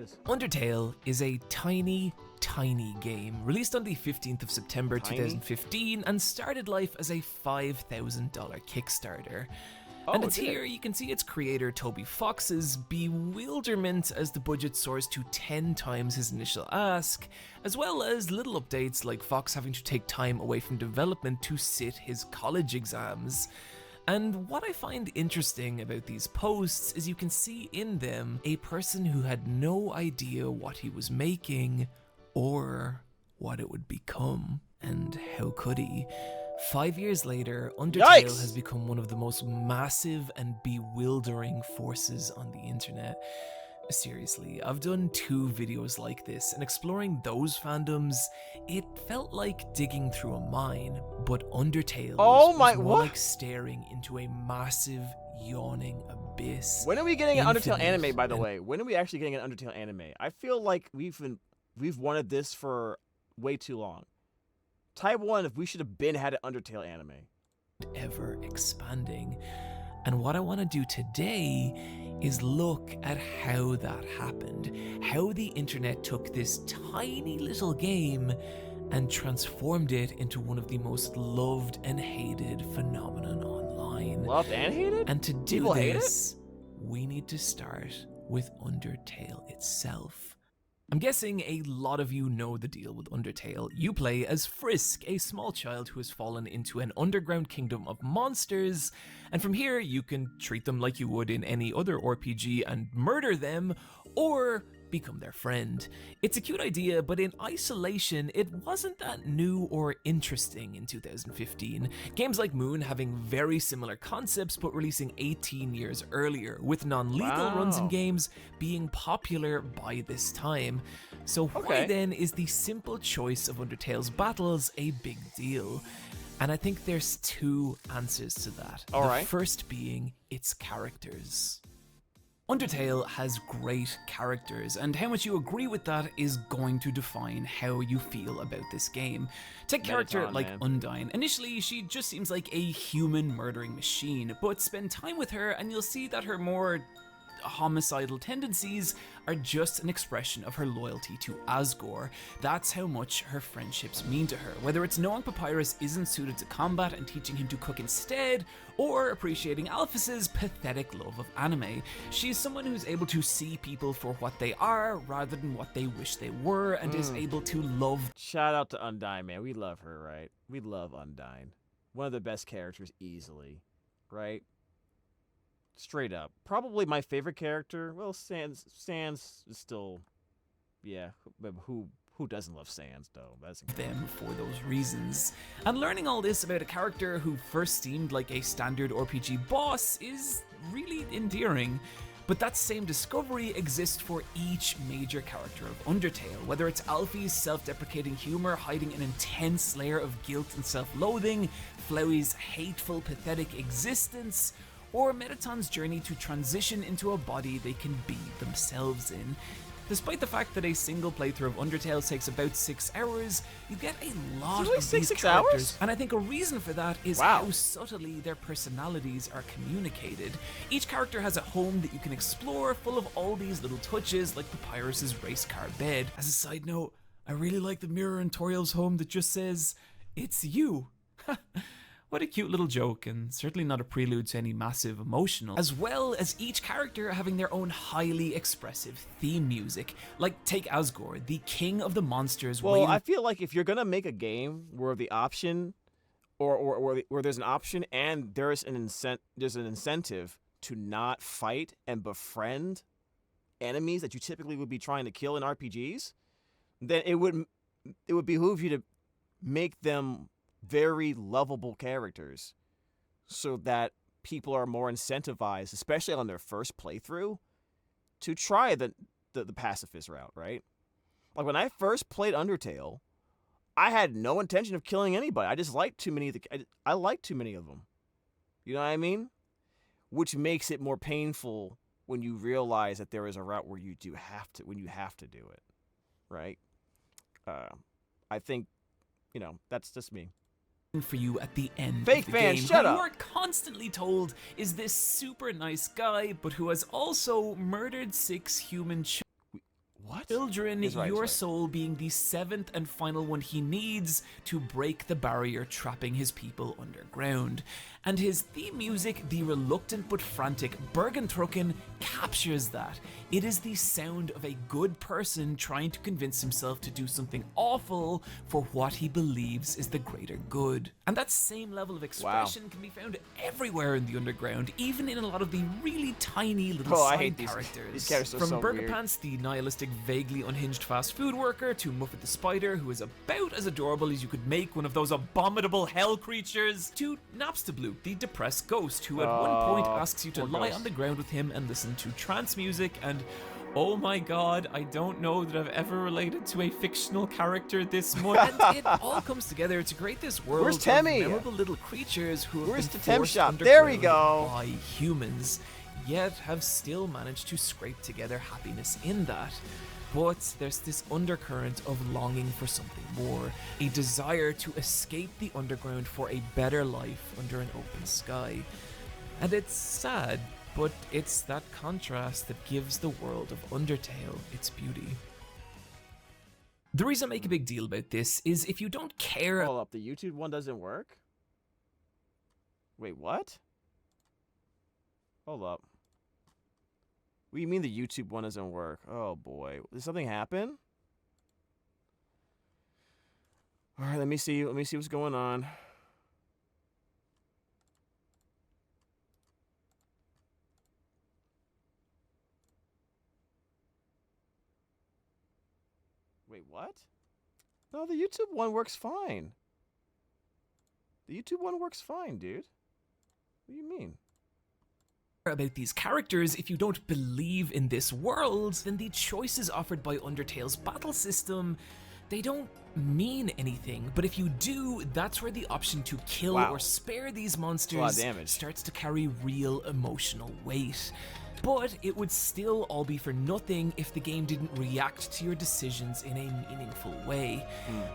is. Undertale is a tiny game released on the 15th of September 2015 and started life as a $5,000 Kickstarter. And it's here you can see its creator Toby Fox's bewilderment as the budget soars to 10 times his initial ask, as well as little updates like Fox having to take time away from development to sit his college exams. And what I find interesting about these posts is you can see in them a person who had no idea what he was making or what it would become. And how could he? 5 years later, Undertale has become one of the most massive and bewildering forces on the internet. Seriously, I've done 2 videos like this, and exploring those fandoms, it felt like digging through a mine, but Undertale was more like staring into a massive, yawning abyss. When are we getting an Undertale anime, by the way? When are we actually getting an Undertale anime? I feel like we've wanted this for way too long. Type 1, if we should have had an Undertale anime. Ever expanding. And what I want to do today is look at how that happened. How the internet took this tiny little game and transformed it into one of the most loved and hated phenomenon online. Loved and hated? And to do this, we need to start with Undertale itself. I'm guessing a lot of you know the deal with Undertale. You play as Frisk, a small child who has fallen into an underground kingdom of monsters, and from here you can treat them like you would in any other RPG and murder them, or become their friend. It's a cute idea, but in isolation, it wasn't that new or interesting in 2015. Games like Moon having very similar concepts, but releasing 18 years earlier, with non-lethal runs in games being popular by this time. So why then is the simple choice of Undertale's battles a big deal? And I think there's 2 answers to that. The first being its characters. Undertale has great characters, and how much you agree with that is going to define how you feel about this game. Take a character like Undyne. Initially, she just seems like a human murdering machine, but spend time with her and you'll see that her more homicidal tendencies are just an expression of her loyalty to Asgore. That's how much her friendships mean to her, whether it's knowing Papyrus isn't suited to combat and teaching him to cook instead, or appreciating Alphys's pathetic love of anime. She's someone who's able to see people for what they are rather than what they wish they were, and is able to love. Shout out to Undyne, man. We love her, right? We love Undyne. One of the best characters easily, right? Straight up. Probably my favorite character. Well, Sans is still, yeah, who doesn't love Sans, though? That's them for those reasons. And learning all this about a character who first seemed like a standard RPG boss is really endearing. But that same discovery exists for each major character of Undertale, whether it's Alfie's self-deprecating humor hiding an intense layer of guilt and self-loathing, Flowey's hateful, pathetic existence, or Metaton's journey to transition into a body they can be themselves in. Despite the fact that a single playthrough of Undertale takes about 6 hours, you get a lot of these characters, and I think a reason for that is how subtly their personalities are communicated. Each character has a home that you can explore, full of all these little touches, like Papyrus's race car bed. As a side note, I really like the mirror in Toriel's home that just says, "It's you." What a cute little joke, and certainly not a prelude to any massive emotional. As well as each character having their own highly expressive theme music. Like, take Asgore, the king of the monsters. Well, I feel like if you're gonna make a game where the option, or there's an option and there's an incentive to not fight and befriend enemies that you typically would be trying to kill in RPGs, then it would behoove you to make them very lovable characters so that people are more incentivized, especially on their first playthrough, to try the pacifist route, right? Like when I first played Undertale, I had no intention of killing anybody. I just liked too many of I liked too many of them. You know what I mean? Which makes it more painful when you realize that there is a route where you have to do it, right? I think, that's just me. For you at the end Fake of the fans, game, shut who up. you are constantly told is this super nice guy, but who has also murdered 6 human children. What? Children, He's right, he's your right. soul being the seventh and final one he needs to break the barrier trapping his people underground. And his theme music, the reluctant but frantic Bergentrucken, captures that. It is the sound of a good person trying to convince himself to do something awful for what he believes is the greater good. And that same level of expression can be found everywhere in the underground, even in a lot of the really tiny little I side hate these characters. These characters are From so weird. Burgerpants, the nihilistic, vaguely unhinged fast food worker, to Muffet the spider, who is about as adorable as you could make one of those abominable hell creatures, to Napstablook, the depressed ghost, who at one point asks you to lie on the ground with him and listen to trance music, and oh my god, I don't know that I've ever related to a fictional character this much. And it all comes together to create this world Where's of Temmie? memorable little creatures who have Where's been the Tem forced shop? There we underground go. by humans, yet have still managed to scrape together happiness in that. But there's this undercurrent of longing for something more, a desire to escape the underground for a better life under an open sky. And it's sad, but it's that contrast that gives the world of Undertale its beauty. The reason I make a big deal about this is if you don't care... Hold up, the YouTube one doesn't work? Wait, what? Hold up. What do you mean the YouTube one doesn't work? Oh boy. Did something happen? Alright, let me see what's going on. Wait, what? No, the YouTube one works fine. The YouTube one works fine, dude. What do you mean? About these characters, if you don't believe in this world, then the choices offered by Undertale's battle system, they don't mean anything. But if you do, that's where the option to kill or spare these monsters starts to carry real emotional weight. But it would still all be for nothing if the game didn't react to your decisions in a meaningful way.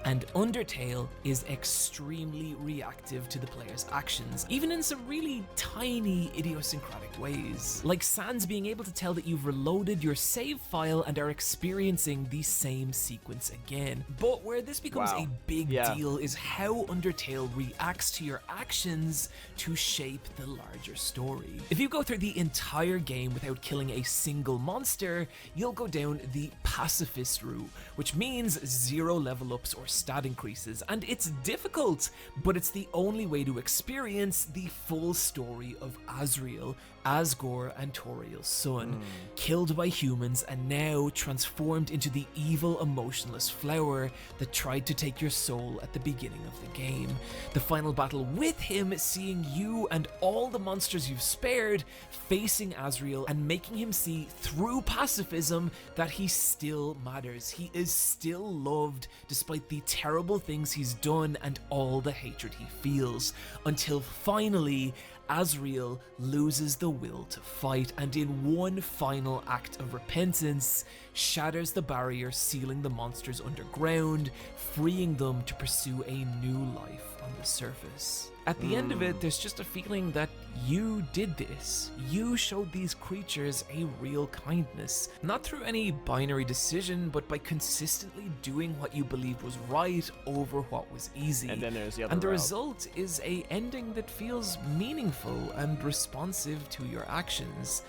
And Undertale is extremely reactive to the player's actions, even in some really tiny idiosyncratic ways. Like Sans being able to tell that you've reloaded your save file and are experiencing the same sequence again. But where this becomes a big deal is how Undertale reacts to your actions to shape the larger story. If you go through the entire game without killing a single monster, you'll go down the pacifist route, which means 0 level ups or stat increases, and it's difficult, but it's the only way to experience the full story of Asriel, Asgore, and Toriel's son, killed by humans and now transformed into the evil, emotionless flower that tried to take your soul at the beginning of the game. The final battle with him, seeing you and all the monsters you've spared facing Asriel and making him see through pacifism that he still matters. He is still loved despite the terrible things he's done and all the hatred he feels, until finally Asriel loses the will to fight and in one final act of repentance shatters the barrier sealing the monsters underground, freeing them to pursue a new life on the surface. At the end of it, there's just a feeling that you did this. You showed these creatures a real kindness, not through any binary decision, but by consistently doing what you believed was right over what was easy. And then there's the other And the route. result is a ending that feels meaningful and responsive to your actions.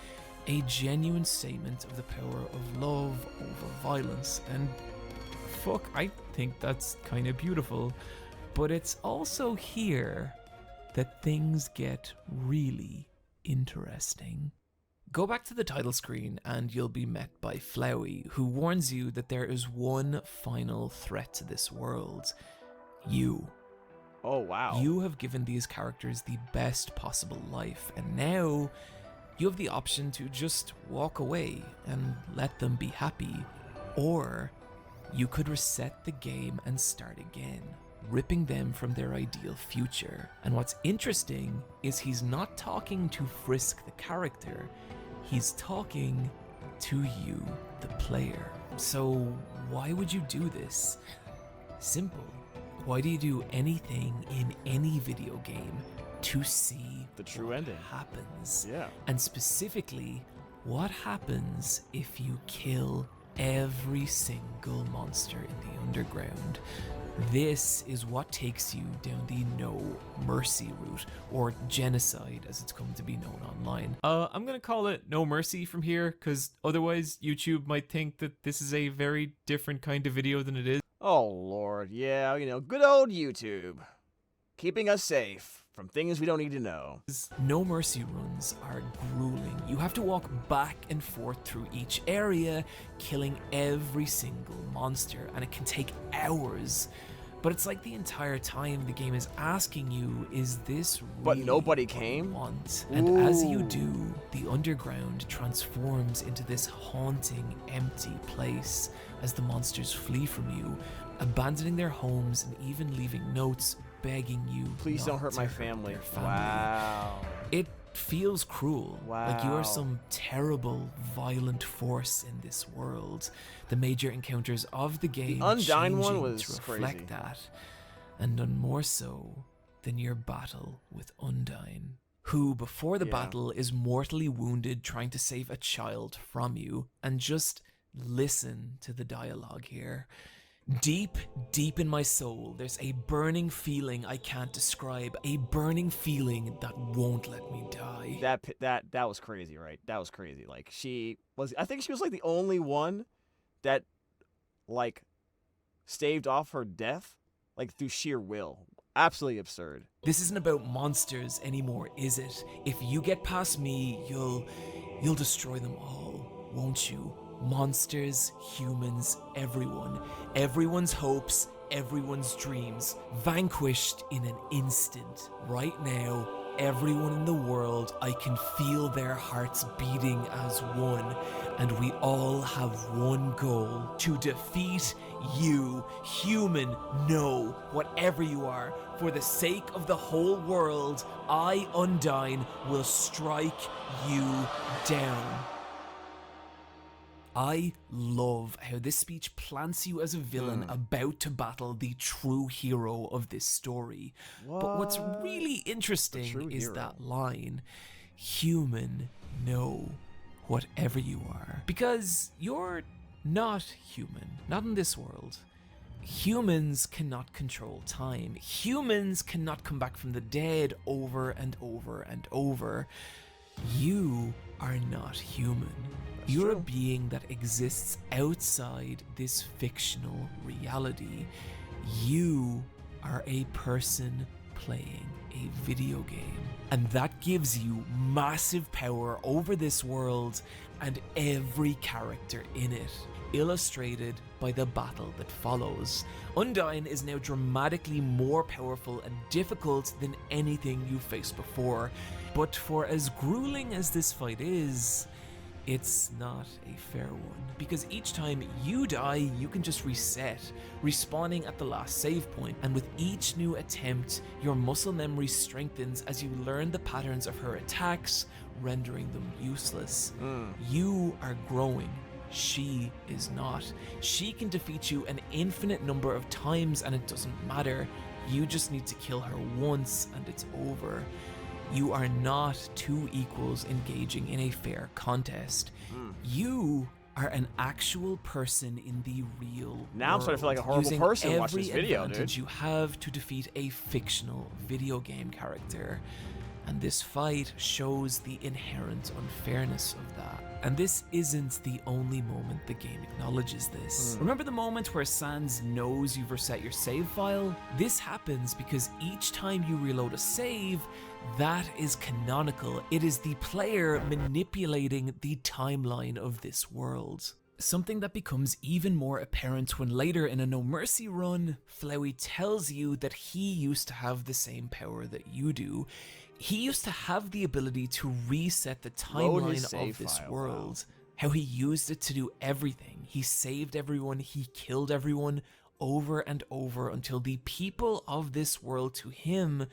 A genuine statement of the power of love over violence. And fuck, I think that's kind of beautiful. But it's also here that things get really interesting. Go back to the title screen and you'll be met by Flowey, who warns you that there is one final threat to this world. You. Oh, wow. You have given these characters the best possible life, and now you have the option to just walk away and let them be happy. Or you could reset the game and start again, ripping them from their ideal future. And what's interesting is he's not talking to Frisk the character, he's talking to you, the player. So why would you do this? Simple. Why do you do anything in any video game? To see The true what ending happens. Yeah. And specifically, what happens if you kill every single monster in the underground. This is what takes you down the no mercy route, or genocide as it's come to be known online. I'm gonna call it no mercy from here, because otherwise YouTube might think that this is a very different kind of video than it is. Oh Lord, yeah, good old YouTube. Keeping us safe from things we don't need to know. No mercy runs are grueling. You have to walk back and forth through each area, killing every single monster, and it can take hours. But it's like the entire time the game is asking you, is this really But nobody what came? you want? And as you do, the underground transforms into this haunting, empty place as the monsters flee from you, abandoning their homes and even leaving notes begging you, please not don't hurt to my family. their family. Wow. It feels cruel. Like you Wow. are some terrible, violent force in this world. The major encounters of the game Undyne one changing was to reflect crazy. that, and none more so than your battle with Undyne, who before the Yeah. battle is mortally wounded trying to save a child from you. And just listen to the dialogue here. Deep, deep in my soul, there's a burning feeling I can't describe, a burning feeling that won't let me die. That was crazy, right? That was crazy. Like I think she was like the only one that like staved off her death like through sheer will. Absolutely absurd. This isn't about monsters anymore, is it? If you get past me, you'll destroy them all, won't you? Monsters, humans, everyone. Everyone's hopes, everyone's dreams. Vanquished in an instant. Right now, everyone in the world, I can feel their hearts beating as one. And we all have one goal. To defeat you, human, no, whatever you are. For the sake of the whole world, I, Undyne, will strike you down. I love how this speech plants you as a villain about to battle the true hero of this story. But what's really interesting is that line, human, no, whatever you are. Because you're not human, not in this world. Humans cannot control time. Humans cannot come back from the dead over and over and over. You are not human. You're a being that exists outside this fictional reality. You are a person playing a video game. And that gives you massive power over this world and every character in it. Illustrated by the battle that follows. Undyne is now dramatically more powerful and difficult than anything you faced before. But for as grueling as this fight is, it's not a fair one, because each time you die, you can just reset, respawning at the last save point, and with each new attempt, your muscle memory strengthens as you learn the patterns of her attacks, rendering them useless. You are growing. She is not. She can defeat you an infinite number of times and it doesn't matter. You just need to kill her once and it's over. You are not two equals engaging in a fair contest. You are an actual person in the real Now I'm starting to feel like a horrible using person watching this every video, advantage dude. you have to defeat a fictional video game character. And this fight shows the inherent unfairness of that. And this isn't the only moment the game acknowledges this. Remember the moment where Sans knows you've reset your save file? This happens because each time you reload a save, that is canonical. It is the player manipulating the timeline of this world. Something that becomes even more apparent when later in a No Mercy run, Flowey tells you that he used to have the same power that you do. He used to have the ability to reset the timeline of this world. How he used it to do everything. He saved everyone, he killed everyone over and over until the people of this world to him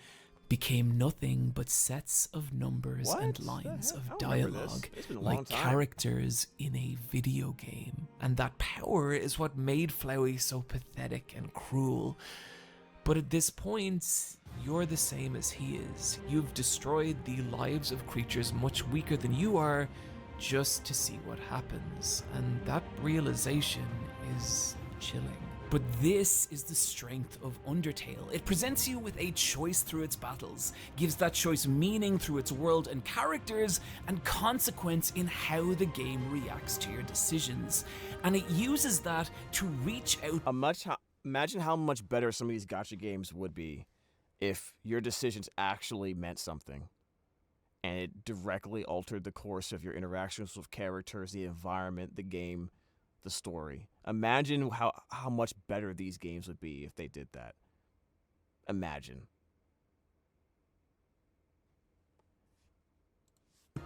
became nothing but sets of numbers and lines of dialogue, like characters in a video game. And that power is what made Flowey so pathetic and cruel. But at this point, you're the same as he is. You've destroyed the lives of creatures much weaker than you are, just to see what happens, and that realization is chilling. But this is the strength of Undertale. It presents you with a choice through its battles, gives that choice meaning through its world and characters, and consequence in how the game reacts to your decisions. And it uses that to reach out. Imagine how much better some of these gacha games would be if your decisions actually meant something, and it directly altered the course of your interactions with characters, the environment, the game, the story. Imagine how much better these games would be if they did that. Imagine.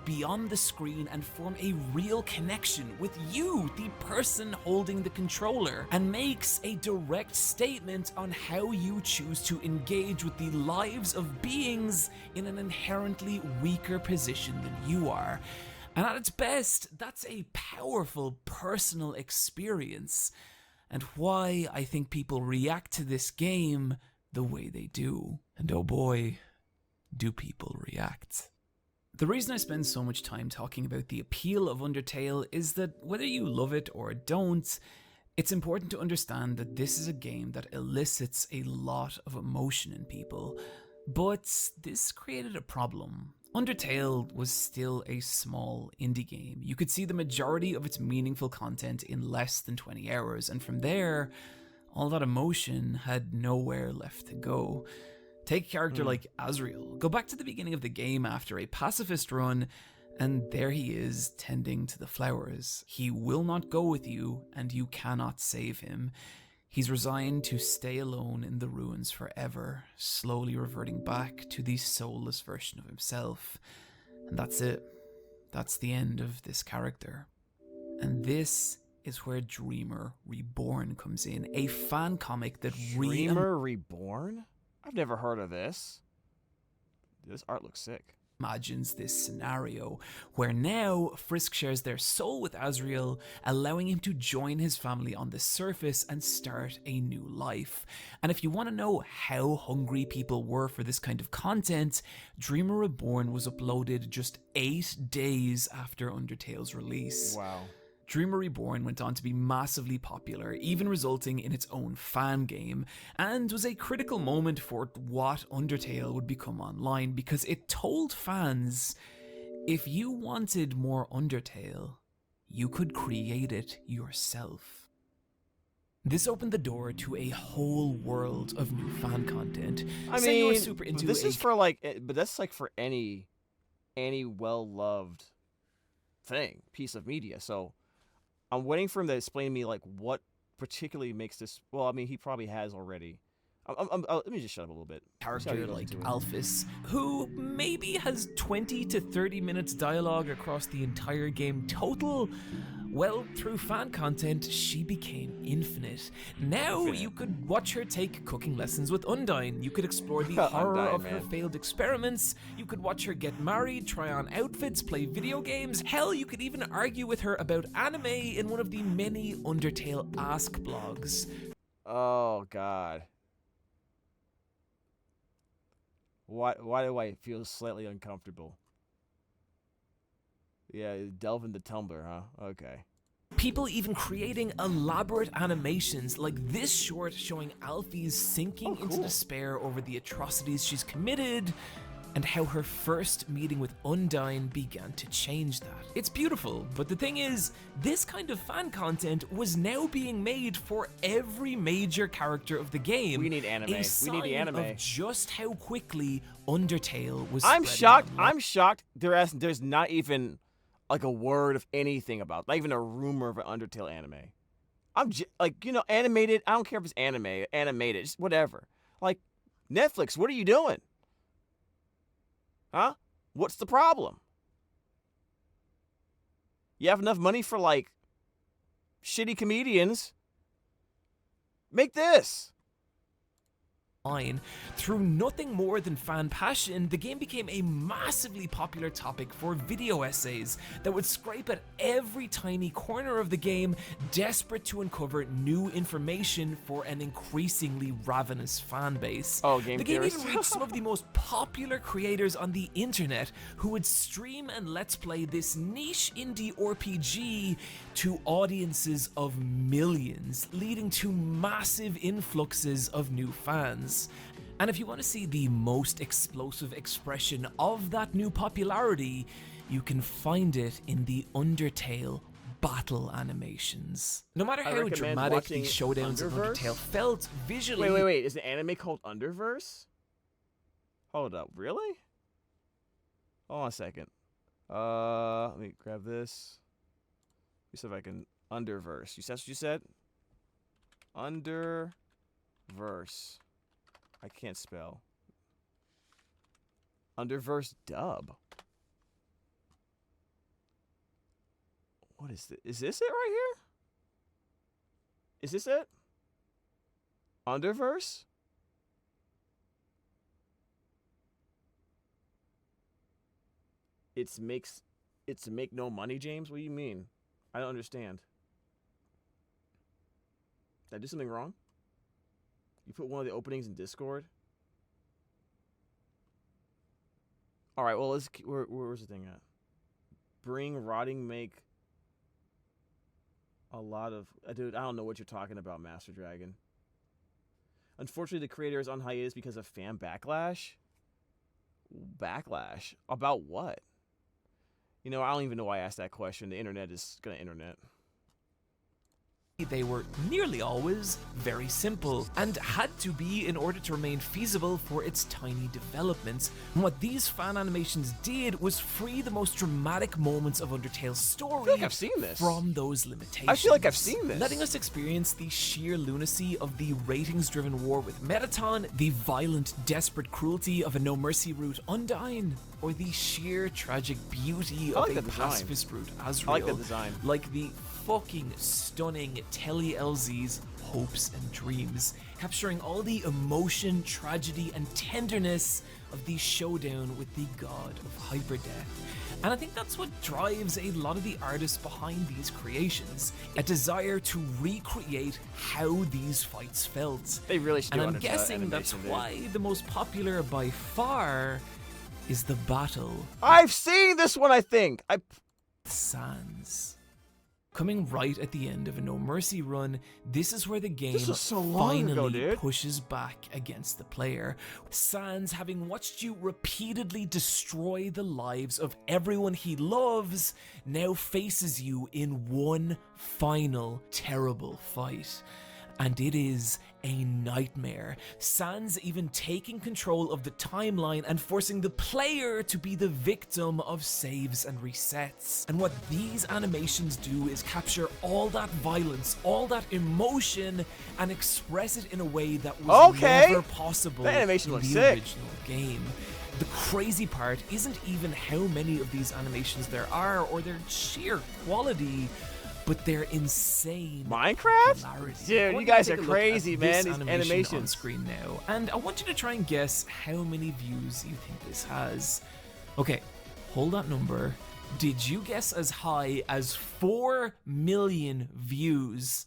Beyond the screen and form a real connection with you, the person holding the controller, and makes a direct statement on how you choose to engage with the lives of beings in an inherently weaker position than you are. And at its best, that's a powerful personal experience, and why I think people react to this game the way they do. And oh boy, do people react. The reason I spend so much time talking about the appeal of Undertale is that whether you love it or don't, it's important to understand that this is a game that elicits a lot of emotion in people. But this created a problem. Undertale was still a small indie game. You could see the majority of its meaningful content in less than 20 hours, and from there, all that emotion had nowhere left to go. Take a character like Asriel. Go back to the beginning of the game after a pacifist run, and there he is tending to the flowers. He will not go with you, and you cannot save him. He's resigned to stay alone in the ruins forever, slowly reverting back to the soulless version of himself. And that's it. That's the end of this character. And this is where Dreamer Reborn comes in, a fan comic that Dreamer Reborn? I've never heard of this. This art looks sick. Imagines this scenario where now Frisk shares their soul with Asriel, allowing him to join his family on the surface and start a new life. And if you want to know how hungry people were for this kind of content, Dreamer Reborn was uploaded just 8 days after Undertale's release. Wow. Dreamer Reborn went on to be massively popular, even resulting in its own fan game, and was a critical moment for what Undertale would become online, because it told fans, if you wanted more Undertale, you could create it yourself. This opened the door to a whole world of new fan content. I Say you were mean, super into this is for like, but that's like for any well-loved piece of media, so I'm waiting for him to explain to me like what particularly makes this. Well, I mean, he probably has already. Let me just shut up a little bit. Character like Alphys, who maybe has 20 to 30 minutes dialogue across the entire game total. Well, through fan content, she became infinite. Now you could watch her take cooking lessons with Undyne. You could explore the horror of her failed experiments. You could watch her get married, try on outfits, play video games. Hell, you could even argue with her about anime in one of the many Undertale Ask blogs. Oh, God. Why do I feel slightly uncomfortable? Yeah, delve into Tumblr, huh? Okay. People even creating elaborate animations like this short showing Alphys sinking into despair over the atrocities she's committed, and how her first meeting with Undyne began to change that. It's beautiful, but the thing is, this kind of fan content was now being made for every major character of the game. We need anime. We need the anime. Of just how quickly Undertale was. I'm shocked. I'm shocked. There's not even like a word of anything about, not even a rumor of an Undertale anime. Like, you know, animated. I don't care if it's anime, animated, just whatever. Like, Netflix, what are you doing? Huh? What's the problem? You have enough money for, like, shitty comedians. Make this. Through nothing more than fan passion, the game became a massively popular topic for video essays that would scrape at every tiny corner of the game, desperate to uncover new information for an increasingly ravenous fan base. Oh, game the game theorists. even reached some of the most popular creators on the internet who would stream and let's play this niche indie RPG to audiences of millions, leading to massive influxes of new fans. And if you want to see the most explosive expression of that new popularity, you can find it in the Undertale battle animations. No matter how dramatic the showdowns of Undertale felt visually... Wait. Is the anime called Underverse? Hold up, really? Hold on a second. Let me grab this. Let me see if I can... Underverse. That's what you said? Underverse. I can't spell. Underverse dub. What is this? Is this it right here? Is this it? Underverse? It's to make no money, James? What do you mean? I don't understand. Did I do something wrong? You put one of the openings in Discord? Alright, well, let's... Where's the thing at? Bring, rotting, make... A lot of... Dude, I don't know what you're talking about, Master Dragon. Unfortunately, the creator is on hiatus because of fan backlash? Backlash? About what? You know, I don't even know why I asked that question. The internet is gonna internet. They were nearly always very simple and had to be in order to remain feasible for its tiny development. And what these fan animations did was free the most dramatic moments of Undertale's story I feel like I've seen this. From those limitations. I feel like I've seen this. Letting us experience the sheer lunacy of the ratings-driven war with Metaton, the violent, desperate cruelty of a no mercy route Undyne, or the sheer tragic beauty of a pacifist route Asriel. I like the design. Like the fucking stunning Telly LZ's hopes and dreams, capturing all the emotion, tragedy, and tenderness of the showdown with the god of hyperdeath. And I think that's what drives a lot of the artists behind these creations, a desire to recreate how these fights felt. They really should do. And I'm guessing that's why the most popular by far is the battle. I've seen this one, I think. Sans. Coming right at the end of a No Mercy run, this is where the game finally pushes back against the player. Sans, having watched you repeatedly destroy the lives of everyone he loves, now faces you in one final terrible fight. And it is a nightmare. Sans even taking control of the timeline and forcing the player to be the victim of saves and resets. And what these animations do is capture all that violence, all that emotion, and express it in a way that was never possible in the original game. The crazy part isn't even how many of these animations there are or their sheer quality, but they're insane. Minecraft? Popularity. Dude, you guys are crazy, man. These animations on screen now, and I want you to try and guess how many views you think this has. Okay, hold that number. Did you guess as high as 4 million views?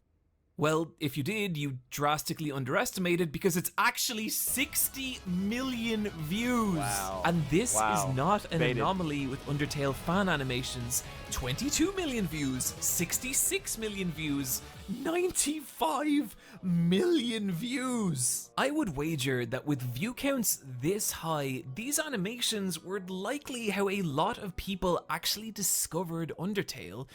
Well, if you did, you drastically underestimated because it's actually 60 million views. Wow. And this is not an anomaly with Undertale fan animations. 22 million views, 66 million views, 95 million views. I would wager that with view counts this high, these animations were likely how a lot of people actually discovered Undertale.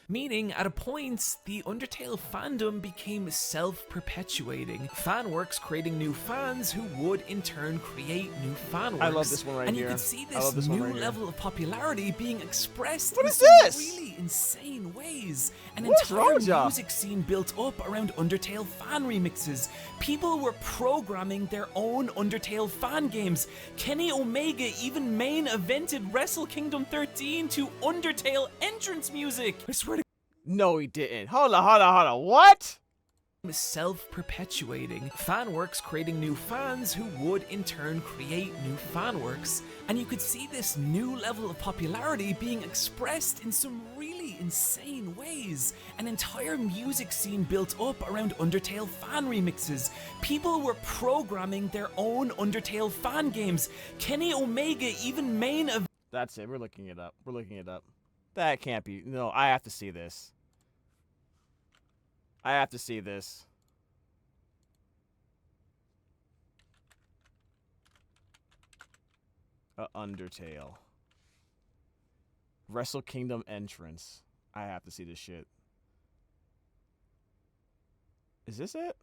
Meaning, at a point, the Undertale fandom became self-perpetuating. Fanworks creating new fans who would, in turn, create new fanworks. I love this one right here. And you could see this new level of popularity being expressed in really insane ways. An entire music scene built up around Undertale fan remixes. People were programming their own Undertale fan games. Kenny Omega even main evented Wrestle Kingdom 13 to Undertale entrance music. I swear to No, he didn't. Hold on. What? self-perpetuating, fanworks creating new fans who would in turn create new fanworks, and you could see this new level of popularity being expressed in some really insane ways. An entire music scene built up around Undertale fan remixes. People were programming their own Undertale fan games. Kenny Omega even That's it, we're looking it up. We're looking it up. That can't be. No, I have to see this. I have to see this. Undertale. Wrestle Kingdom entrance. I have to see this shit. Is this it?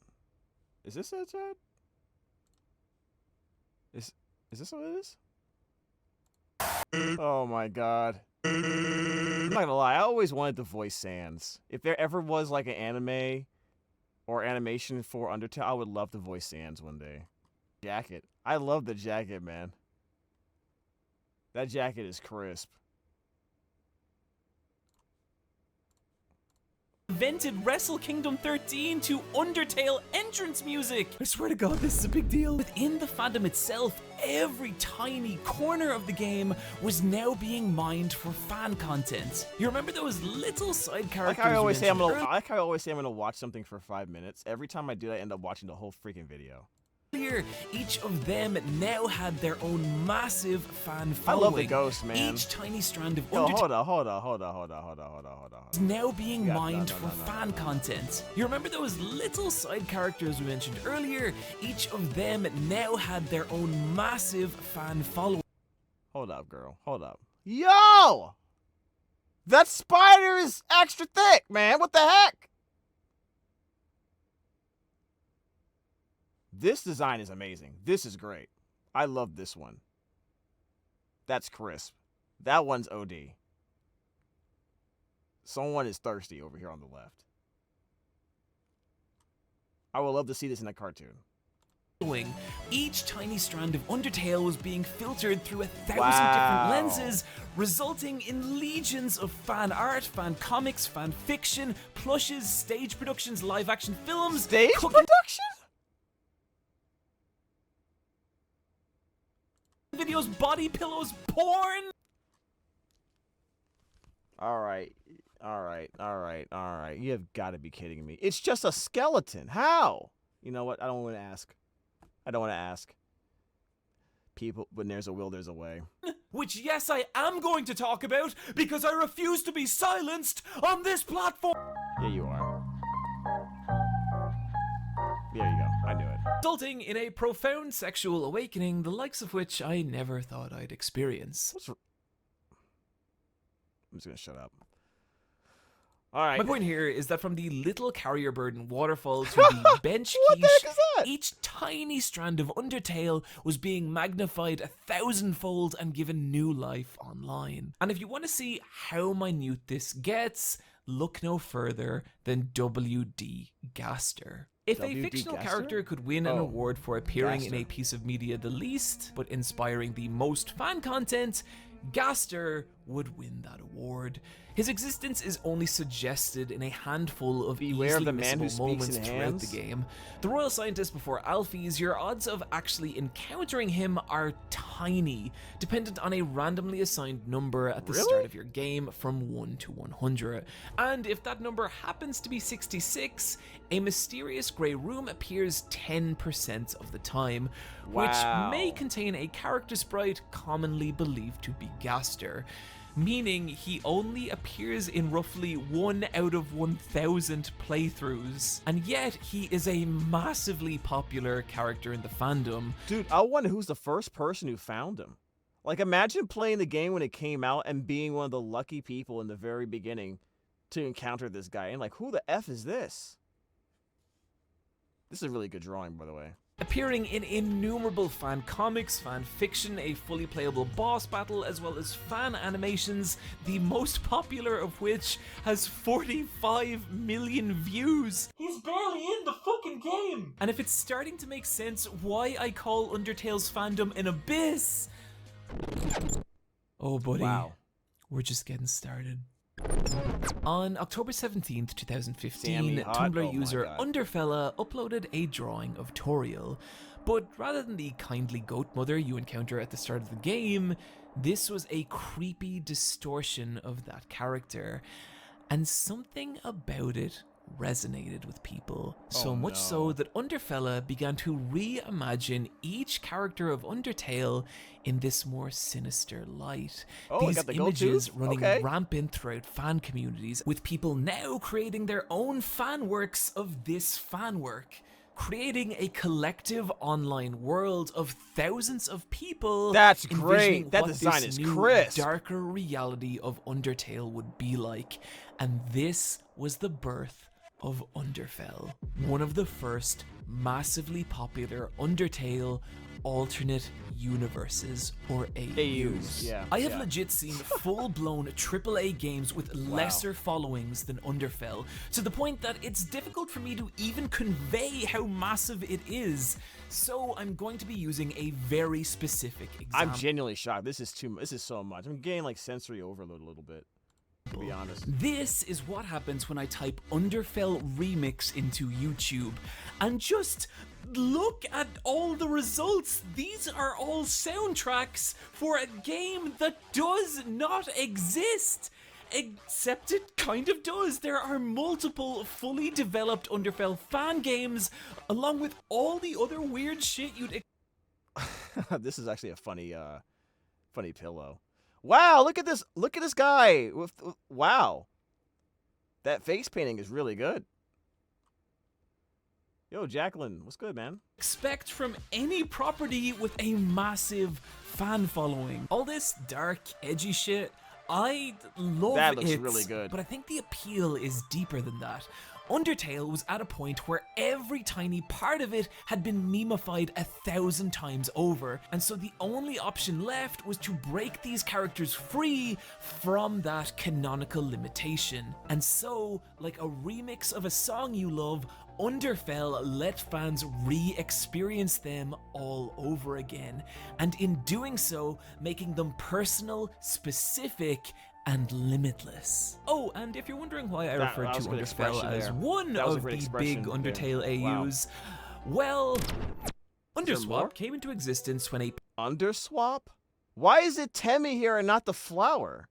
Is this it, Chad? Is this what it is? Oh my god. I'm not gonna lie, I always wanted to voice Sans. If there ever was like an anime or animation for Undertale, I would love to voice Sans one day. Jacket. I love the jacket, man. That jacket is crisp. Invented Wrestle Kingdom 13 to Undertale entrance music. I swear to God, this is a big deal. Within the fandom itself, every tiny corner of the game was now being mined for fan content. You remember those little side characters? Like I always say, I'm gonna watch something for 5 minutes. Every time I do that, I end up watching the whole freaking video. Each of them now had their own massive fan following. I love the ghost, man. Each tiny strand of Undertale. Hold on. Is now being mined for fan content. You remember those little side characters we mentioned earlier? Each of them now had their own massive fan following. Hold up, girl. Hold up. Yo! That spider is extra thick, man. What the heck? This design is amazing. This is great. I love this one. That's crisp. That one's OD. Someone is thirsty over here on the left. I would love to see this in a cartoon. Each tiny strand of Undertale was being filtered through 1,000 different lenses, resulting in legions of fan art, fan comics, fan fiction, plushes, stage productions, live action films. Stage production? Videos, body pillows, porn. All right. You have got to be kidding me. It's just a skeleton. How? You know what? I don't want to ask. People, when there's a will, there's a way. Which, yes, I am going to talk about because I refuse to be silenced on this platform. Yeah, you are. There you go. I knew it. Resulting in a profound sexual awakening, the likes of which I never thought I'd experience. I'm just gonna shut up. Alright. My point here is that from the little carrier burden waterfall to the bench What the quiche, heck is that? each tiny strand of Undertale was being magnified 1,000-fold and given new life online. And if you want to see how minute this gets, look no further than WD Gaster. If a fictional character could win an award for appearing in a piece of media the least, but inspiring the most fan content, Gaster would win that award. His existence is only suggested in a handful of easily missable moments throughout the game. The royal scientist before Alphys, your odds of actually encountering him are tiny, dependent on a randomly assigned number at the start of your game from 1 to 100. And if that number happens to be 66, a mysterious grey room appears 10% of the time, which may contain a character sprite commonly believed to be Gaster, meaning he only appears in roughly 1 out of 1,000 playthroughs, and yet he is a massively popular character in the fandom. Dude, I wonder who's the first person who found him. Like, imagine playing the game when it came out and being one of the lucky people in the very beginning to encounter this guy, and like, who the F is this? This is a really good drawing, by the way. Appearing in innumerable fan comics, fan fiction, a fully playable boss battle, as well as fan animations, the most popular of which has 45 million views. He's barely in the fucking game! And if it's starting to make sense why I call Undertale's fandom an abyss... Oh, buddy. Wow. We're just getting started. On October 17th, 2015, Sammy Hot? Tumblr Oh my user God. Underfella uploaded a drawing of Toriel, but rather than the kindly goat mother you encounter at the start of the game, this was a creepy distortion of that character, and something about it resonated with people, so much so that Underfella began to reimagine each character of Undertale in this more sinister light. Oh, I These got the gold images tooth? running Okay. rampant throughout fan communities, with people now creating their own fan works of this fan work, creating a collective online world of thousands of people. That's envisioning great. That what design this is new, crisp. darker reality of Undertale would be like. And this was the birth of Underfell, one of the first massively popular Undertale alternate universes, or AUs. Yeah, I have yeah. legit seen full-blown AAA games with lesser followings than Underfell, to the point that it's difficult for me to even convey how massive it is. So I'm going to be using a very specific example. I'm genuinely shocked. This is so much. I'm getting like sensory overload a little bit, to be honest. This is what happens when I type Underfell Remix into YouTube, and just look at all the results. These are all soundtracks for a game that does not exist. Except it kind of does. There are multiple fully developed Underfell fan games, along with all the other weird shit you'd This is actually a funny pillow. Wow, look at this! Look at this guy! Wow, that face painting is really good. Yo, Jacqueline, what's good, man? expect from any property with a massive fan following. All this dark, edgy shit, I love it. That looks really good. But I think the appeal is deeper than that. Undertale was at a point where every tiny part of it had been memified 1,000 times over, and so the only option left was to break these characters free from that canonical limitation. And so, like a remix of a song you love, Underfell let fans re-experience them all over again, and in doing so, making them personal, specific, and limitless. Oh, and if you're wondering why I referred that to was a good Underfell expression as there. one That was a of great the expression big there. Undertale Wow. AUs, well, more? Underswap came into existence when a Underswap? Why is it Temmie here and not the flower?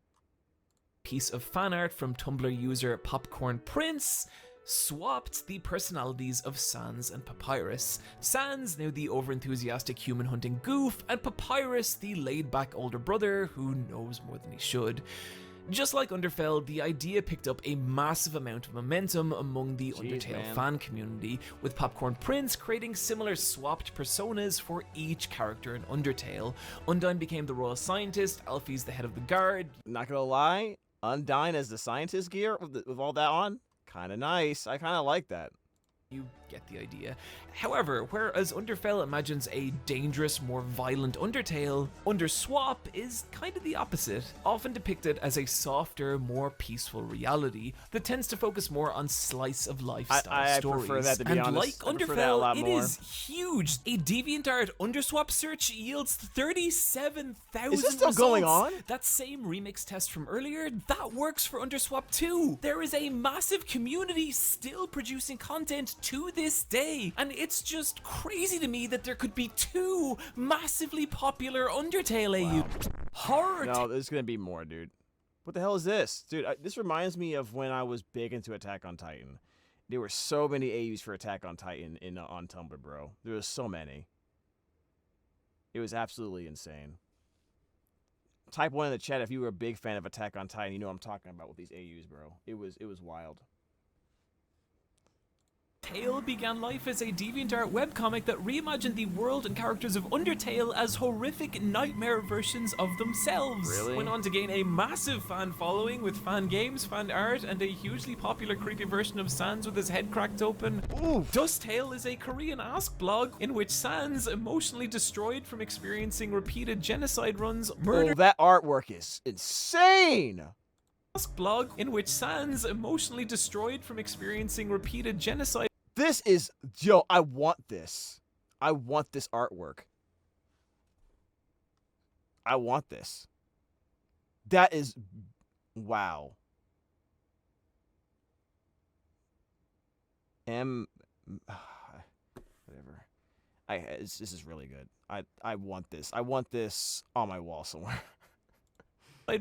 piece of fan art from Tumblr user Popcorn Prince swapped the personalities of Sans and Papyrus. Sans, now the overenthusiastic human hunting goof, and Papyrus, the laid-back older brother who knows more than he should. Just like Underfell, the idea picked up a massive amount of momentum among the Undertale man. fan community, with Popcorn Prince creating similar swapped personas for each character in Undertale. Undyne became the royal scientist, Alfie's the head of the guard. Not gonna lie, Undyne as the scientist gear with all that on, kind of nice. I kind of like that. You get the idea. However, whereas Underfell imagines a dangerous, more violent Undertale, Underswap is kind of the opposite, often depicted as a softer, more peaceful reality that tends to focus more on slice-of-life style I stories. prefer that, to be and honest. like I prefer that a lot Underfell, it more. is huge. A DeviantArt Underswap search yields 37,000 Is this still going results. on? That same remix test from earlier, that works for Underswap too. There is a massive community still producing content to this day, and it's just crazy to me that there could be two massively popular Undertale AU. Horror No, there's gonna be more, dude. What the hell is this, dude? This reminds me of when I was big into Attack on Titan. There were so many AUs for Attack on Titan on Tumblr, bro. There was so many. It was absolutely insane. Type 1 in the chat if you were a big fan of Attack on Titan. You know what I'm talking about with these AUs, bro. It was wild. Tale began life as a DeviantArt webcomic that reimagined the world and characters of Undertale as horrific nightmare versions of themselves. Really? Went on to gain a massive fan following with fan games, fan art, and a hugely popular creepy version of Sans with his head cracked open. Oof. Dust Tale is a Korean Ask blog in which Sans, emotionally destroyed from experiencing repeated genocide runs, murdered Oh, that artwork is insane. blog in which Sans, emotionally destroyed from experiencing repeated genocide This is, yo, I want this. I want this artwork. I want this. That is, wow. M, whatever. This is really good. I want this. I want this on my wall somewhere.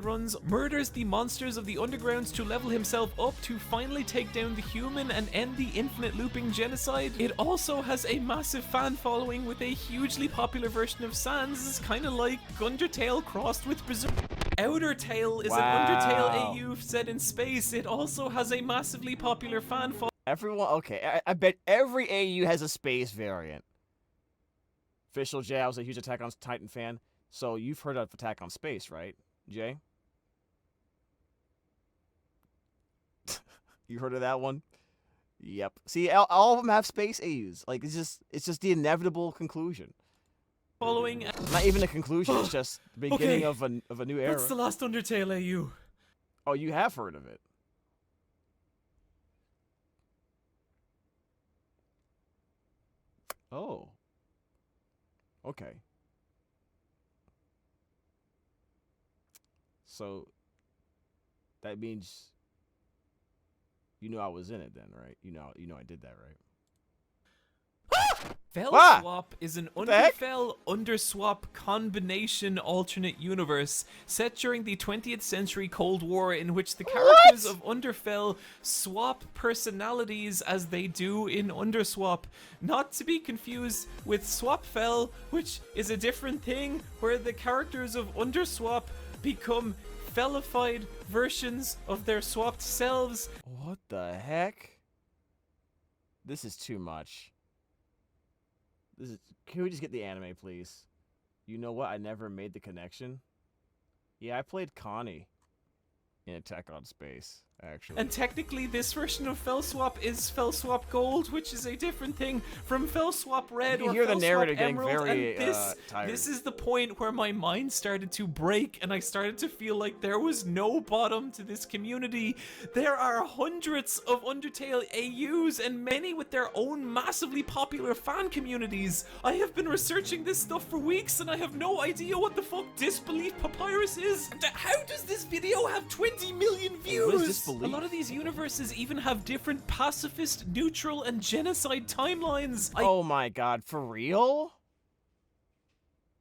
Runs, murders the monsters of the undergrounds to level himself up to finally take down the human and end the infinite looping genocide. It also has a massive fan following with a hugely popular version of Sans. It's kind of like Undertale crossed with Berserk. Outertale is an Undertale AU set in space. It also has a massively popular fan following. Everyone, okay, I bet every AU has a space variant. Official J, I was a huge Attack on Titan fan, so you've heard of Attack on Space, right, Jay? You heard of that one? Yep. See, all of them have space AUs. Like, it's just the inevitable conclusion. Following. Not even a conclusion. It's just the beginning of a new era. That's the last Undertale AU. Oh, you have heard of it. Oh. Okay. So that means you know I was in it then, right? You know I did that, right? Fellswap is an Underfell Underswap combination alternate universe set during the 20th century Cold War in which the characters of Underfell swap personalities as they do in Underswap. Not to be confused with Swapfell, which is a different thing where the characters of Underswap become fellified versions of their swapped selves. What the heck? This is too much. Can we just get the anime, please? You know what? I never made the connection. Yeah, I played Connie in Attack on Space, actually. And technically, this version of Fellswap is Fellswap Gold, which is a different thing from Fellswap Red or hear the Fellswap narrator getting Emerald. very And tired. this is the point where my mind started to break, and I started to feel like there was no bottom to this community. There are hundreds of Undertale AUs, and many with their own massively popular fan communities. I have been researching this stuff for weeks, and I have no idea what the fuck Disbelief Papyrus is. How does this video have 20 million views? What is Disbelief? A lot of these universes even have different pacifist, neutral, and genocide timelines. Oh my god, for real?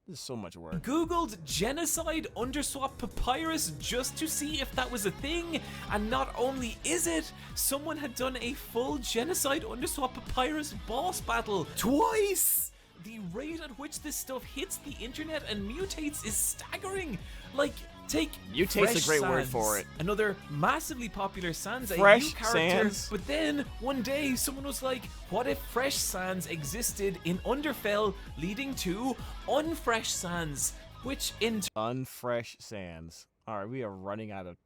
This is so much work. Googled genocide underswap papyrus just to see if that was a thing, and not only is it, someone had done a full genocide underswap papyrus boss battle twice. The rate at which this stuff hits the internet and mutates is staggering. Like, take Mutate's Fresh a great word Sans, for it. another massively popular Sans Fresh AU character. Sans. But then one day someone was like, what if Fresh Sans existed in Underfell, leading to Unfresh Sans, which in Unfresh Sans. All right, we are running out of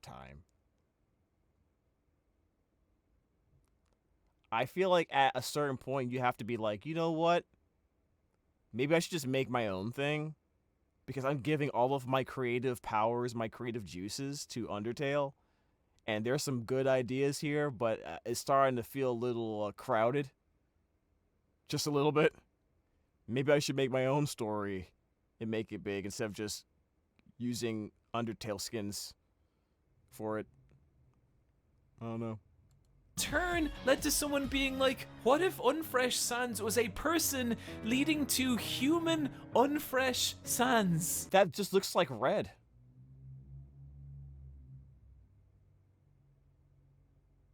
time. I feel like at a certain point you have to be like, you know what? Maybe I should just make my own thing, because I'm giving all of my creative powers, my creative juices to Undertale, and there's some good ideas here, but it's starting to feel a little crowded. Just a little bit. Maybe I should make my own story and make it big instead of just using Undertale skins for it. I don't know. turn led to someone being like, what if Unfresh Sans was a person, leading to human Unfresh Sans? That just looks like Red.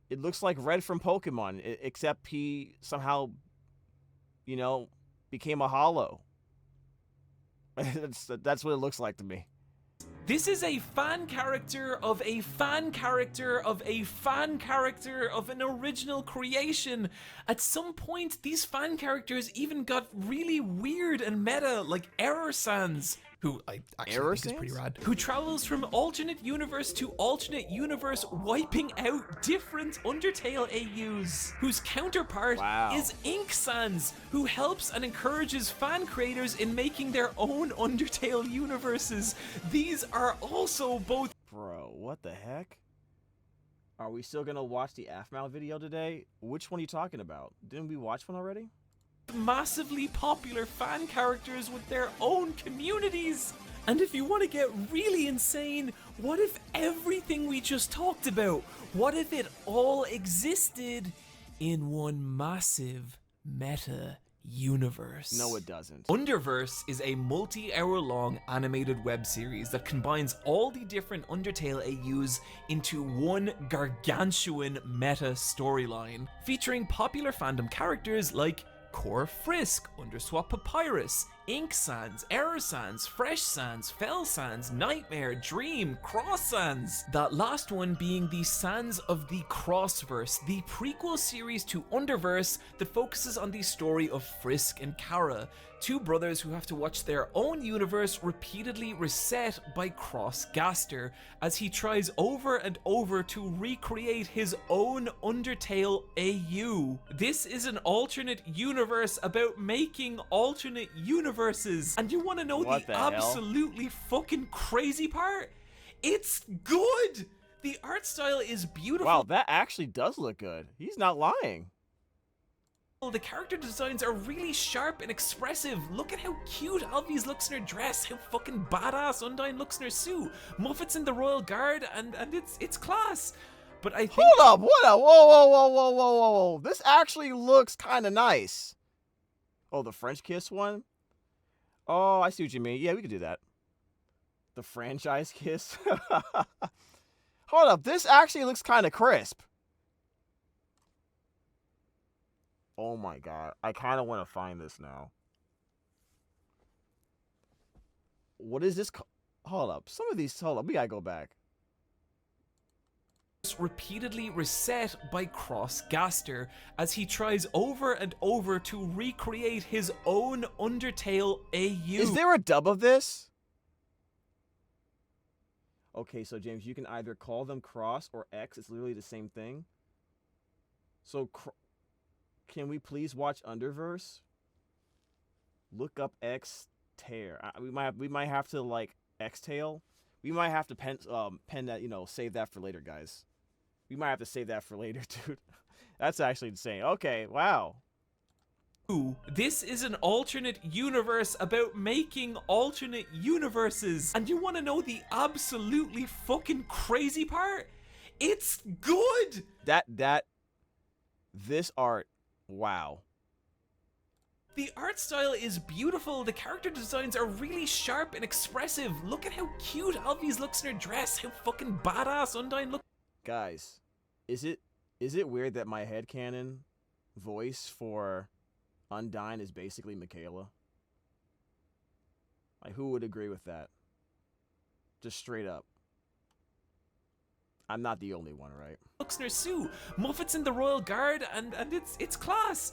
It looks like Red from Pokemon, except he somehow, you know, became a hollow. That's what it looks like to me. This is a fan character of a fan character of a fan character of an original creation. At some point, these fan characters even got really weird and meta, like Error Sans, who I actually think is pretty rad, who travels from alternate universe to alternate universe, wiping out different Undertale AUs, whose counterpart is Ink Sans, who helps and encourages fan creators in making their own Undertale universes. These are also both— Bro, what the heck? Are we still gonna watch the Aphmau video today? Which one are you talking about? Didn't we watch one already? massively popular fan characters with their own communities. And if you want to get really insane, what if everything we just talked about, what if it all existed in one massive meta universe. No, it doesn't. Underverse is a multi-hour-long animated web series that combines all the different Undertale AUs into one gargantuan meta storyline, featuring popular fandom characters like Core Frisk, Underswap Papyrus, Ink Sans, Error Sans, Fresh Sans, Fell Sans, Nightmare, Dream, Cross Sans. That last one being the Sans of the Crossverse, the prequel series to Underverse that focuses on the story of Frisk and Kara, two brothers who have to watch their own universe repeatedly reset by Cross Gaster as he tries over and over to recreate his own Undertale AU. This is an alternate universe about making alternate universes. And you want to know the absolutely fucking crazy part? It's good! The art style is beautiful. Wow, that actually does look good. He's not lying. The character designs are really sharp and expressive. Look at how cute Alvi's looks in her dress, how fucking badass Undyne looks in her suit. Muffet's in the Royal Guard, and it's class. But I think— Hold up, what up? Whoa. This actually looks kind of nice. Oh, the French kiss one? Oh, I see what you mean. Yeah, we could do that. The franchise kiss? Hold up, this actually looks kind of crisp. Oh my god, I kind of want to find this now. What is this? Hold up, hold up, we gotta go back. Repeatedly reset by Cross Gaster as he tries over and over to recreate his own Undertale AU. Is there a dub of this? Okay, so James, you can either call them Cross or X. It's literally the same thing. So, can we please watch Underverse? Look up X-Tail. We might have to like X-Tail. We might have to pen that, save that for later, guys. We might have to save that for later, dude. That's actually insane. Okay, wow. This is an alternate universe about making alternate universes. And you want to know the absolutely fucking crazy part? It's good! This art, wow. The art style is beautiful. The character designs are really sharp and expressive. Look at how cute Alvi's looks in her dress. How fucking badass Undyne looks. Guys, is it weird that my headcanon voice for Undyne is basically Michaela? Like, who would agree with that? Just straight up. I'm not the only one, right? Looks in her suit. Muffet's in the Royal Guard, and it's class.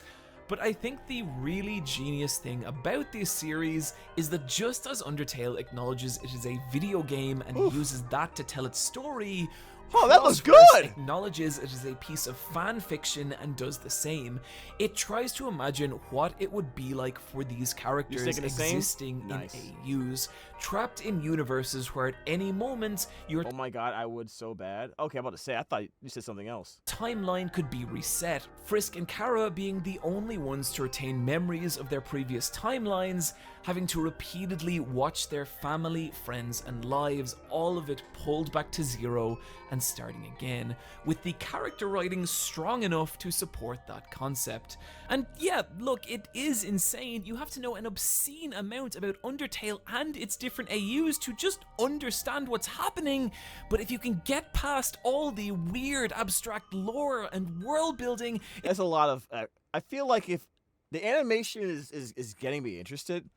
But I think the really genius thing about this series is that just as Undertale acknowledges it is a video game and uses that to tell its story, oh, that looks Crossverse good! Acknowledges it is a piece of fan fiction and does the same. It tries to imagine what it would be like for these characters existing in AUs, trapped in universes where at any moment your— oh my god, I would so bad. Okay, I'm about to say, I thought you said something else. Timeline could be reset, Frisk and Kara being the only ones to retain memories of their previous timelines, having to repeatedly watch their family, friends, and lives, all of it pulled back to zero and starting again, with the character writing strong enough to support that concept. And yeah, look, it is insane. You have to know an obscene amount about Undertale and its different AUs to just understand what's happening, but if you can get past all the weird abstract lore and world building— There's a lot of— I feel like if the animation is getting me interested,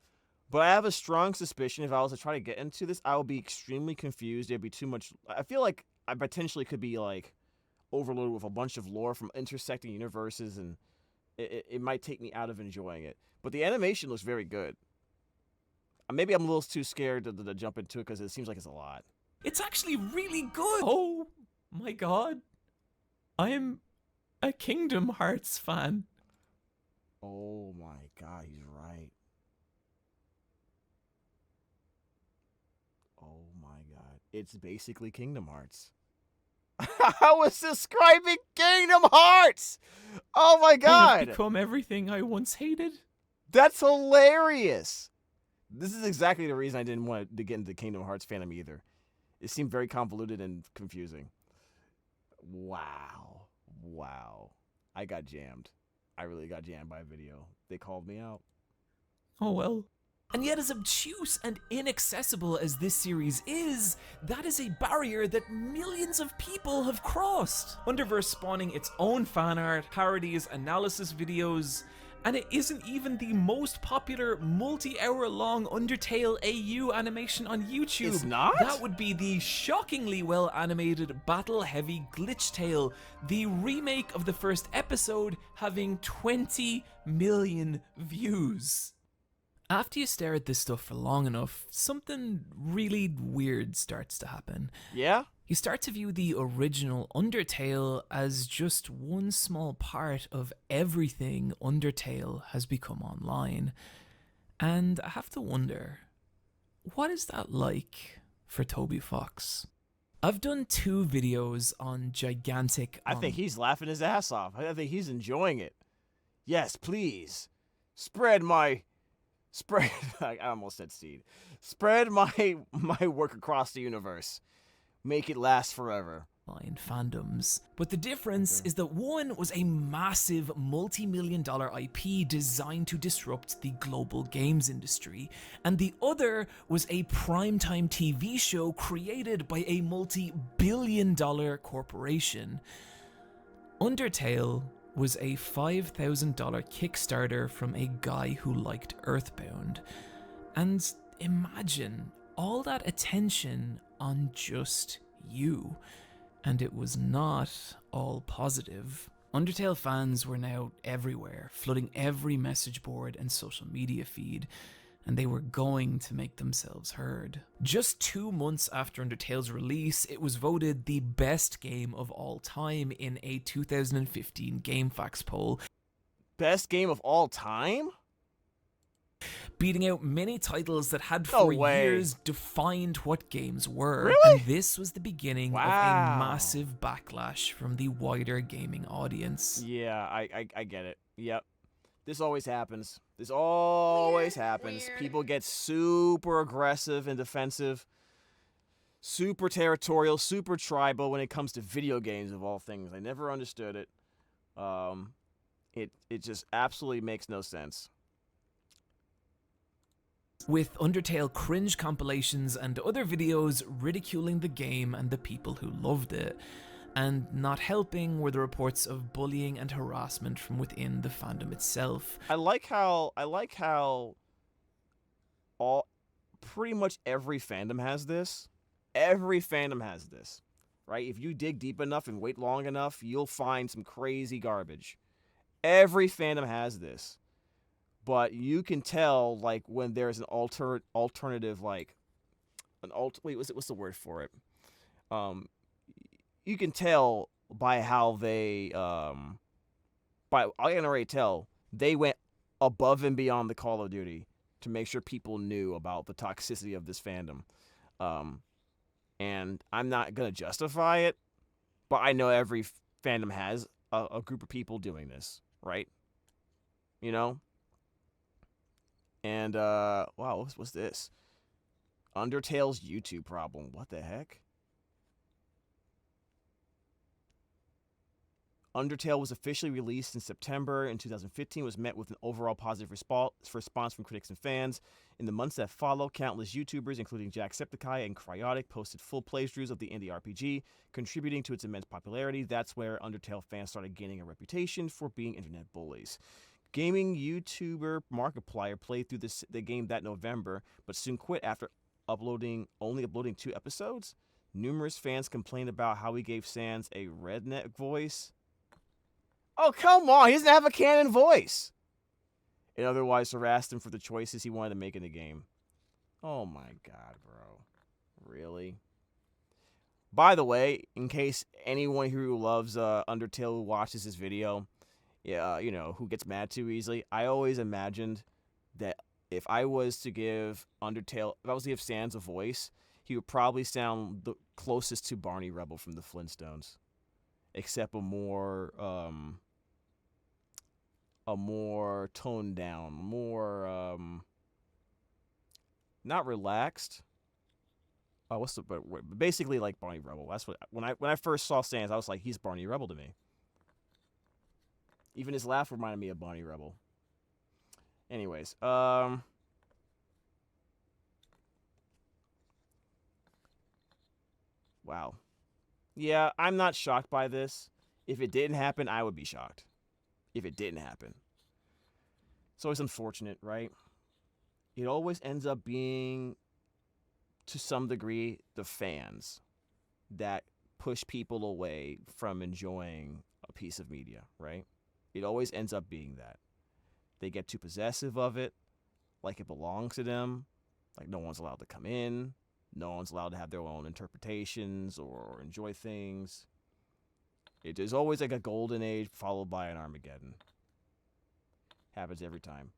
but I have a strong suspicion if I was to try to get into this, I would be extremely confused. There'd be too much— I feel like I potentially could be like overloaded with a bunch of lore from intersecting universes, and it might take me out of enjoying it. But the animation looks very good. Maybe I'm a little too scared to jump into it because it seems like it's a lot. It's actually really good. Oh my god. I'm a Kingdom Hearts fan. Oh my god, he's right. Oh my god. It's basically Kingdom Hearts. I was describing Kingdom Hearts! Oh my god! I've become everything I once hated. That's hilarious! This is exactly the reason I didn't want to get into Kingdom Hearts fandom either. It seemed very convoluted and confusing. Wow. Wow. I got jammed. I really got jammed by a video. They called me out. Oh well. And yet, as obtuse and inaccessible as this series is, that is a barrier that millions of people have crossed. Underverse spawning its own fan art, parodies, analysis videos, and it isn't even the most popular multi-hour long Undertale AU animation on YouTube. It's not? That would be the shockingly well animated battle-heavy Glitch Tale, the remake of the first episode having 20 million views. After you stare at this stuff for long enough, something really weird starts to happen. Yeah? You start to view the original Undertale as just one small part of everything Undertale has become online. And I have to wonder, what is that like for Toby Fox? I've done 2 videos on gigantic... I think he's laughing his ass off. I think he's enjoying it. Yes, please. Spread I almost said seed. Spread my work across the universe. Make it last forever. Fandoms. But the difference is that one was a massive multi-million-dollar IP designed to disrupt the global games industry, and the other was a primetime TV show created by a multi-billion-dollar corporation. Undertale was a $5,000 Kickstarter from a guy who liked Earthbound. And imagine all that attention on just you. And it was not all positive. Undertale fans were now everywhere, flooding every message board and social media feed, and they were going to make themselves heard. Just 2 months after Undertale's release, it was voted the best game of all time in a 2015 GameFAQs poll. Best game of all time? Beating out many titles that had No for way. years defined what games were. Really? And this was the beginning of a Wow. massive backlash from the wider gaming audience. Yeah, I get it. Yep. This always happens. This always happens. Weird. People get super aggressive and defensive, super territorial, super tribal when it comes to video games of all things. I never understood it. It just absolutely makes no sense. With Undertale cringe compilations and other videos ridiculing the game and the people who loved it. And not helping were the reports of bullying and harassment from within the fandom itself. I like how all pretty much every fandom has this. Every fandom has this, right? If you dig deep enough and wait long enough, you'll find some crazy garbage. Every fandom has this. But you can tell, like, when there's an alternative, like, what's the word for it? You can tell by how I can already tell, they went above and beyond the Call of Duty to make sure people knew about the toxicity of this fandom. And I'm not going to justify it, but I know every fandom has a group of people doing this, right? You know? And, wow, what's this? Undertale's YouTube problem. What the heck? Undertale was officially released in September in 2015, was met with an overall positive response from critics and fans. In the months that followed, countless YouTubers, including Jacksepticeye and Cryotic, posted full playthroughs of the indie RPG, contributing to its immense popularity. That's where Undertale fans started gaining a reputation for being internet bullies. Gaming YouTuber Markiplier played through the game that November, but soon quit after only uploading 2 episodes. Numerous fans complained about how he gave Sans a redneck voice. Oh, come on. He doesn't have a canon voice. It otherwise harassed him for the choices he wanted to make in the game. Oh, my God, bro. Really? By the way, in case anyone who loves Undertale watches this video, who gets mad too easily, I always imagined that if I was to give Sans a voice, he would probably sound the closest to Barney Rubble from the Flintstones. Except a more toned down, more not relaxed. Basically like Barney Rubble. That's what when I first saw Sans, I was like, he's Barney Rubble to me. Even his laugh reminded me of Bonnie Rebel. Anyways, wow. Yeah, I'm not shocked by this. If it didn't happen, I would be shocked. If it didn't happen. It's always unfortunate, right? It always ends up being, to some degree, the fans that push people away from enjoying a piece of media, right? It always ends up being that. They get too possessive of it, like it belongs to them, like no one's allowed to come in, no one's allowed to have their own interpretations or enjoy things. There's always like a golden age followed by an Armageddon. Happens every time.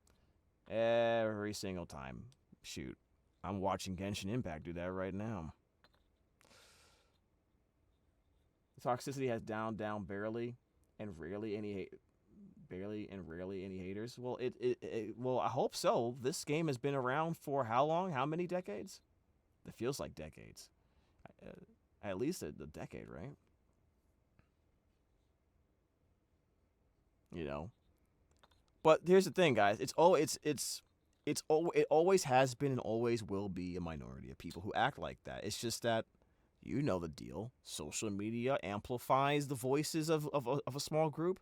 Every single time. Shoot. I'm watching Genshin Impact do that right now. Toxicity has down, barely, and rarely any haters. Well, well, I hope so. This game has been around for how long? How many decades? It feels like decades. At least a decade, right? You know. But here's the thing, guys. It always has been and always will be a minority of people who act like that. It's just that, you know the deal. Social media amplifies the voices of a small group,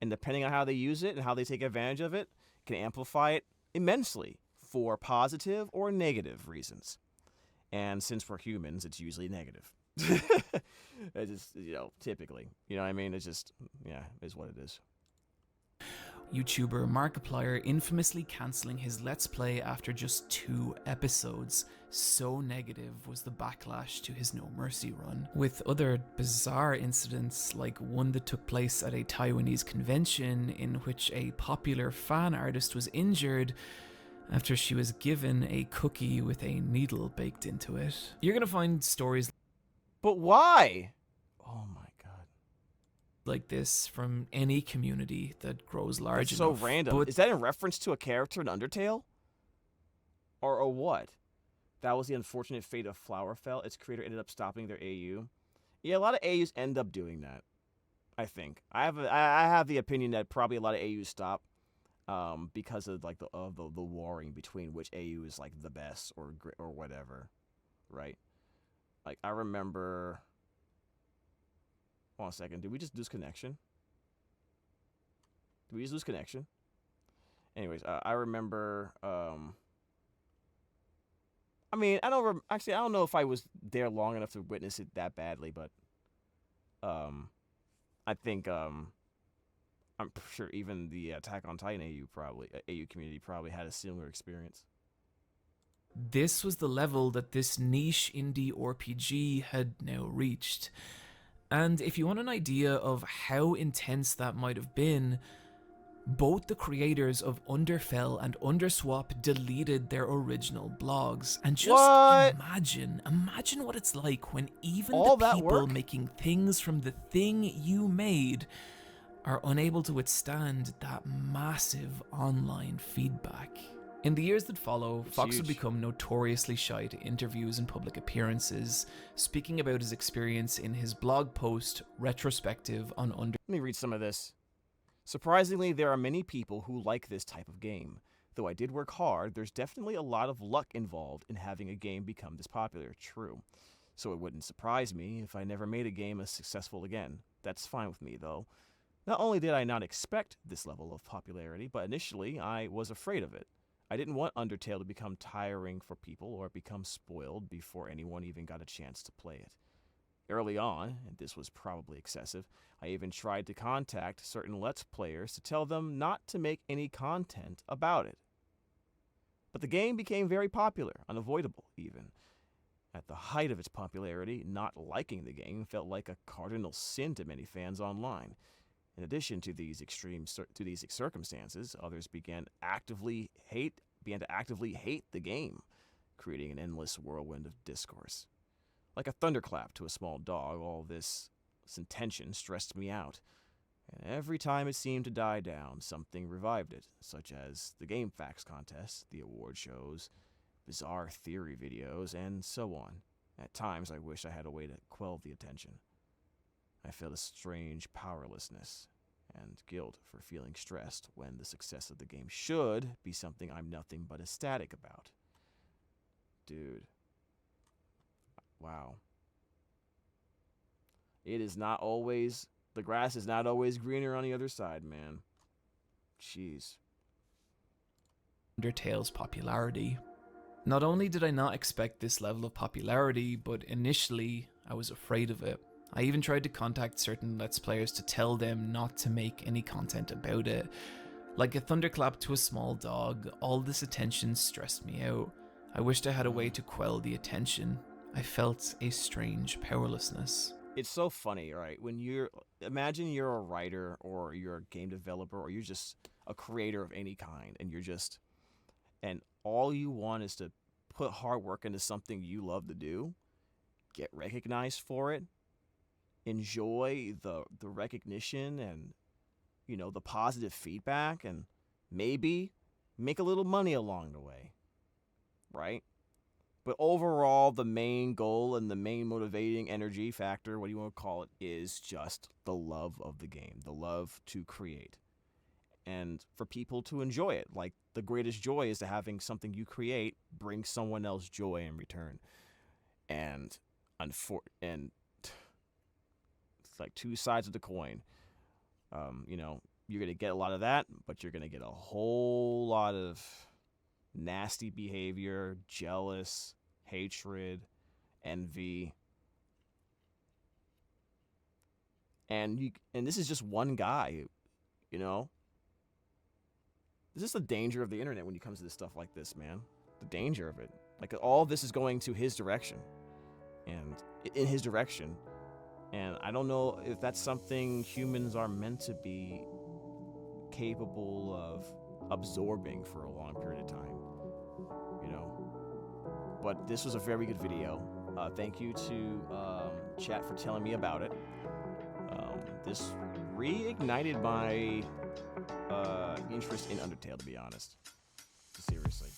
and depending on how they use it and how they take advantage of it, can amplify it immensely for positive or negative reasons. And since we're humans, it's usually negative. It's just, typically. You know what I mean? It's just, yeah, is what it is. YouTuber Markiplier infamously cancelling his Let's Play after just 2 episodes. So negative was the backlash to his No Mercy run, with other bizarre incidents like one that took place at a Taiwanese convention in which a popular fan artist was injured after she was given a cookie with a needle baked into it. You're gonna find stories But why? Oh my god. like this from any community that grows large That's enough. so random. But is that in reference to a character in Undertale? Or what? That was the unfortunate fate of Flowerfell. Its creator ended up stopping their AU. Yeah, a lot of AUs end up doing that, I think. I have the opinion that probably a lot of AUs stop because of like the warring between which AU is like the best or whatever, right? Like I remember. Hold on a second. Did we just lose connection? Did we just lose connection? Anyways, I remember. I mean, I don't know if I was there long enough to witness it that badly, but I think I'm sure even the Attack on Titan AU community probably had a similar experience. this was the level that this niche indie RPG had now reached. And if you want an idea of how intense that might have been, both the creators of Underfell and Underswap deleted their original blogs. And just imagine what it's like when even All the that people work? making things from the thing you made are unable to withstand that massive online feedback. In the years that follow, It's Fox would huge. become notoriously shy to interviews and public appearances, speaking about his experience in his blog post, Retrospective on Let me read some of this. Surprisingly, there are many people who like this type of game. Though I did work hard, there's definitely a lot of luck involved in having a game become this popular. True. So it wouldn't surprise me if I never made a game as successful again. That's fine with me, though. Not only did I not expect this level of popularity, but initially I was afraid of it. I didn't want Undertale to become tiring for people or become spoiled before anyone even got a chance to play it. Early on, and this was probably excessive, I even tried to contact certain Let's Players to tell them not to make any content about it. But the game became very popular, unavoidable even. At the height of its popularity, not liking the game felt like a cardinal sin to many fans online. In addition to these circumstances, others began to actively hate the game, creating an endless whirlwind of discourse. Like a thunderclap to a small dog, all this tension stressed me out. And every time it seemed to die down, something revived it, such as the Game Facts contest, the award shows, bizarre theory videos, and so on. At times, I wish I had a way to quell the attention. I felt a strange powerlessness, and guilt for feeling stressed when the success of the game should be something I'm nothing but ecstatic about. Dude. Wow. It is not always, the grass is not always greener on the other side, man. Jeez. Undertale's popularity. Not only did I not expect this level of popularity, but initially I was afraid of it. I even tried to contact certain Let's Players to tell them not to make any content about it. Like a thunderclap to a small dog, all this attention stressed me out. I wished I had a way to quell the attention. I felt a strange powerlessness. It's so funny, right? When imagine you're a writer or you're a game developer or you're just a creator of any kind and all you want is to put hard work into something you love to do, get recognized for it, enjoy the recognition and, the positive feedback, and maybe make a little money along the way, right? But overall, the main goal and the main motivating energy factor, what do you want to call it, is just the love of the game, the love to create, and for people to enjoy it. Like, the greatest joy is to having something you create bring someone else joy in return. And it's like two sides of the coin. You're going to get a lot of that, but you're going to get a whole lot of nasty behavior, jealous, hatred, envy. And this is just one guy, This is the danger of the internet when it comes to this stuff like this, man. The danger of it. Like, all of this is going to his direction. And in his direction. And I don't know if that's something humans are meant to be capable of absorbing for a long period of time. But this was a very good video. Thank you to chat for telling me about it. This reignited my interest in Undertale, to be honest. Seriously.